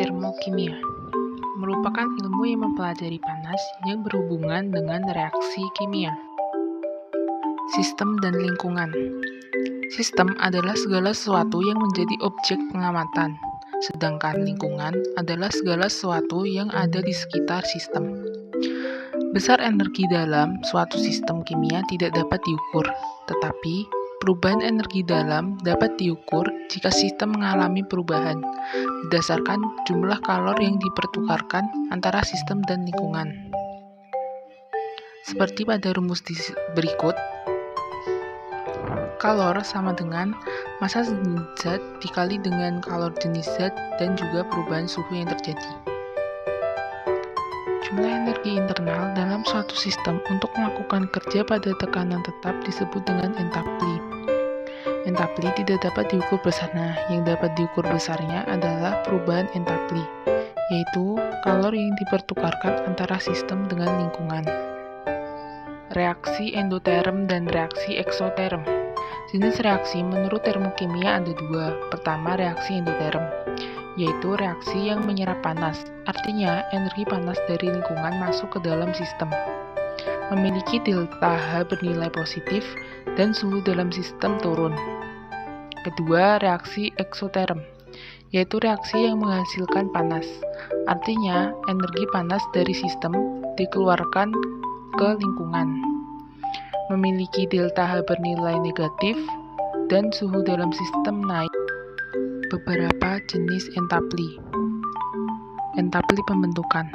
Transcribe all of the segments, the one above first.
Termokimia merupakan ilmu yang mempelajari panas yang berhubungan dengan reaksi kimia. Sistem dan lingkungan. Sistem adalah segala sesuatu yang menjadi objek pengamatan, sedangkan lingkungan adalah segala sesuatu yang ada di sekitar sistem. Besar energi dalam suatu sistem kimia tidak dapat diukur, tetapi perubahan energi dalam dapat diukur jika sistem mengalami perubahan berdasarkan jumlah kalor yang dipertukarkan antara sistem dan lingkungan. Seperti pada rumus berikut, kalor sama dengan massa jenis zat dikali dengan kalor jenis zat dan juga perubahan suhu yang terjadi. Jumlah energi internal dalam suatu sistem untuk melakukan kerja pada tekanan tetap disebut dengan enthalpi. Enthalpi tidak dapat diukur besarnya, yang dapat diukur besarnya adalah perubahan enthalpi, yaitu kalor yang dipertukarkan antara sistem dengan lingkungan. Reaksi endoterm dan reaksi eksoterm. Jenis reaksi menurut termokimia ada dua. Pertama, reaksi endoterm, yaitu reaksi yang menyerap panas, artinya energi panas dari lingkungan masuk ke dalam sistem. Memiliki delta H bernilai positif dan suhu dalam sistem turun. Kedua, reaksi eksoterm, yaitu reaksi yang menghasilkan panas, artinya energi panas dari sistem dikeluarkan ke lingkungan. Memiliki delta H bernilai negatif dan suhu dalam sistem naik. Beberapa jenis enthalpi. Enthalpi pembentukan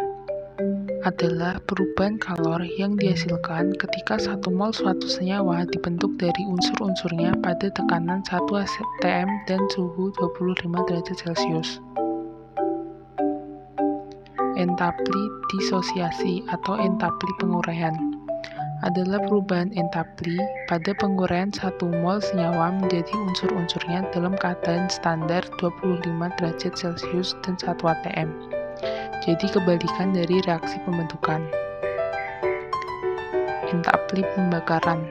adalah perubahan kalor yang dihasilkan ketika 1 mol suatu senyawa dibentuk dari unsur-unsurnya pada tekanan 1 atm dan suhu 25 derajat Celcius. Enthalpi disosiasi atau enthalpi penguraian adalah perubahan enthalpi pada penguraian 1 mol senyawa menjadi unsur-unsurnya dalam keadaan standar 25 derajat Celcius dan 1 atm. Jadi kebalikan dari reaksi pembentukan. Enthalpi pembakaran,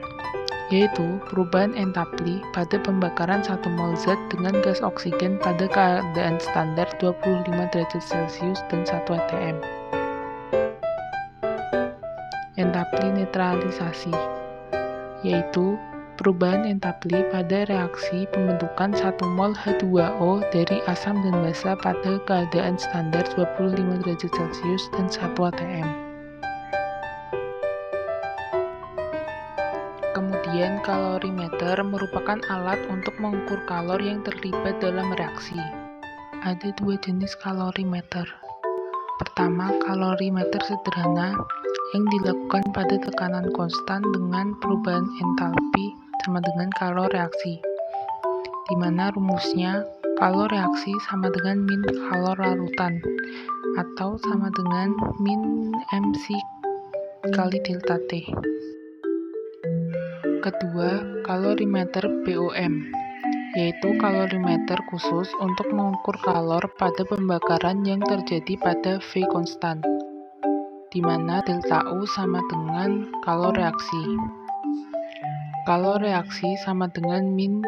yaitu perubahan enthalpi pada pembakaran 1 mol zat dengan gas oksigen pada keadaan standar 25 derajat Celcius dan 1 atm. Enthalpi netralisasi, yaitu perubahan enthalpi pada reaksi pembentukan 1 mol H2O dari asam dan basa pada keadaan standar 25 derajat Celcius dan 1 atm. Kemudian kalorimeter merupakan alat untuk mengukur kalor yang terlibat dalam reaksi. Ada dua jenis kalorimeter. Pertama, kalorimeter sederhana yang dilakukan pada tekanan konstan dengan perubahan enthalpi sama dengan kalor reaksi, di mana rumusnya kalor reaksi sama dengan min kalor larutan, atau sama dengan min MC kali delta T. Kedua, kalorimeter BOM, yaitu kalorimeter khusus untuk mengukur kalor pada pembakaran yang terjadi pada V konstan, di mana delta U sama dengan kalor reaksi. Kalor reaksi sama dengan min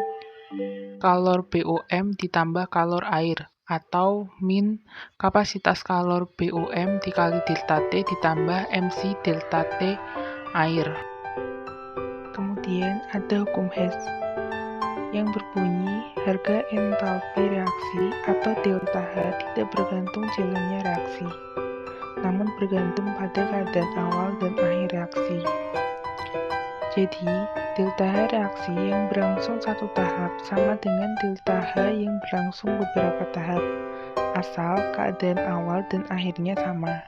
kalor BOM ditambah kalor air, atau min kapasitas kalor BOM dikali delta T ditambah MC delta T air. Kemudian ada hukum Hess yang berbunyi harga enthalpi reaksi atau delta H tidak bergantung jalannya reaksi, namun bergantung pada keadaan awal dan akhir reaksi. Jadi, delta H reaksi yang berlangsung satu tahap sama dengan delta H yang berlangsung beberapa tahap, asal keadaan awal dan akhirnya sama.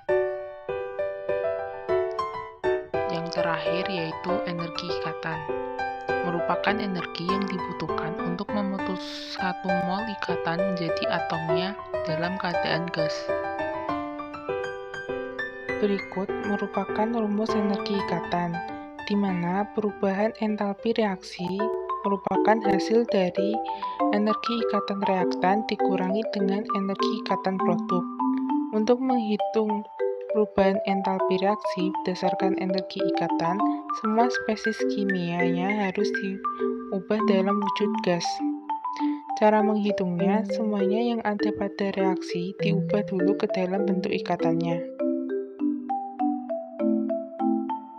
Yang terakhir yaitu energi ikatan, merupakan energi yang dibutuhkan untuk memutus 1 mol ikatan menjadi atomnya dalam keadaan gas. Berikut merupakan rumus energi ikatan, di mana perubahan enthalpi reaksi merupakan hasil dari energi ikatan reaktan dikurangi dengan energi ikatan produk. Untuk menghitung perubahan enthalpi reaksi berdasarkan energi ikatan, semua spesies kimianya harus diubah dalam wujud gas. Cara menghitungnya, semuanya yang ada pada reaksi diubah dulu ke dalam bentuk ikatannya.